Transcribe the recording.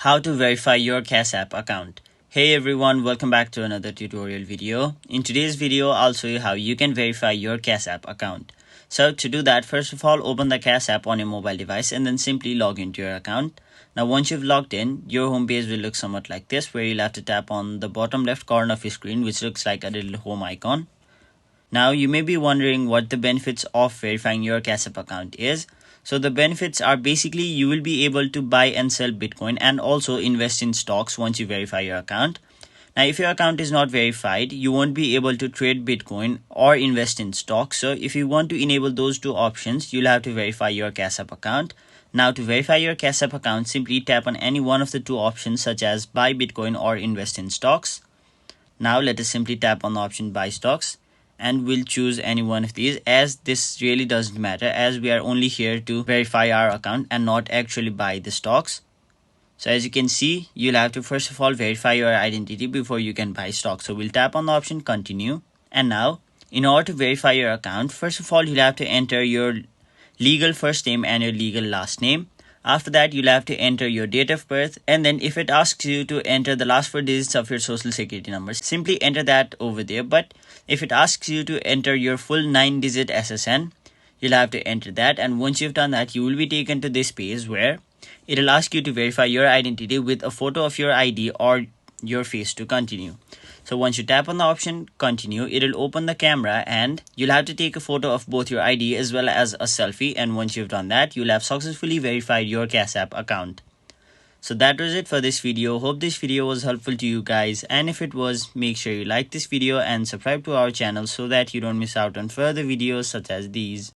How to verify your Cash App account. Hey everyone, welcome back to another tutorial video. In today's video, I'll show you how you can verify your Cash App account. So to do that, first of all, open the Cash App on your mobile device and then simply log into your account. Now once you've logged in, your home page will look somewhat like this, where you'll have to tap on the bottom left corner of your screen, which looks like a little home icon. Now you may be wondering what the benefits of verifying your Cash App account is. So the benefits are basically you will be able to buy and sell Bitcoin and also invest in stocks once you verify your account. Now if your account is not verified, you won't be able to trade Bitcoin or invest in stocks. So if you want to enable those two options, you'll have to verify your Cash App account. Now to verify your Cash App account, simply tap on any one of the two options such as buy Bitcoin or invest in stocks. Now let us simply tap on the option buy stocks. And we'll choose any one of these, as this really doesn't matter, as we are only here to verify our account and not actually buy the stocks. So as you can see, you'll have to first of all verify your identity before you can buy stocks. So we'll tap on the option continue. And now in order to verify your account, first of all you'll have to enter your legal first name and your legal last name. After that, you'll have to enter your date of birth, and then if it asks you to enter the last 4 digits of your social security number, simply enter that over there. But if it asks you to enter your full 9-digit SSN, you'll have to enter that, and once you've done that, you will be taken to this page where it'll ask you to verify your identity with a photo of your ID or your face to continue. So once you tap on the option continue, it'll open the camera and you'll have to take a photo of both your ID as well as a selfie, and once you've done that, you'll have successfully verified your Cash App account. So that was it for this video. Hope this video was helpful to you guys, and if it was, make sure you like this video and subscribe to our channel so that you don't miss out on further videos such as these.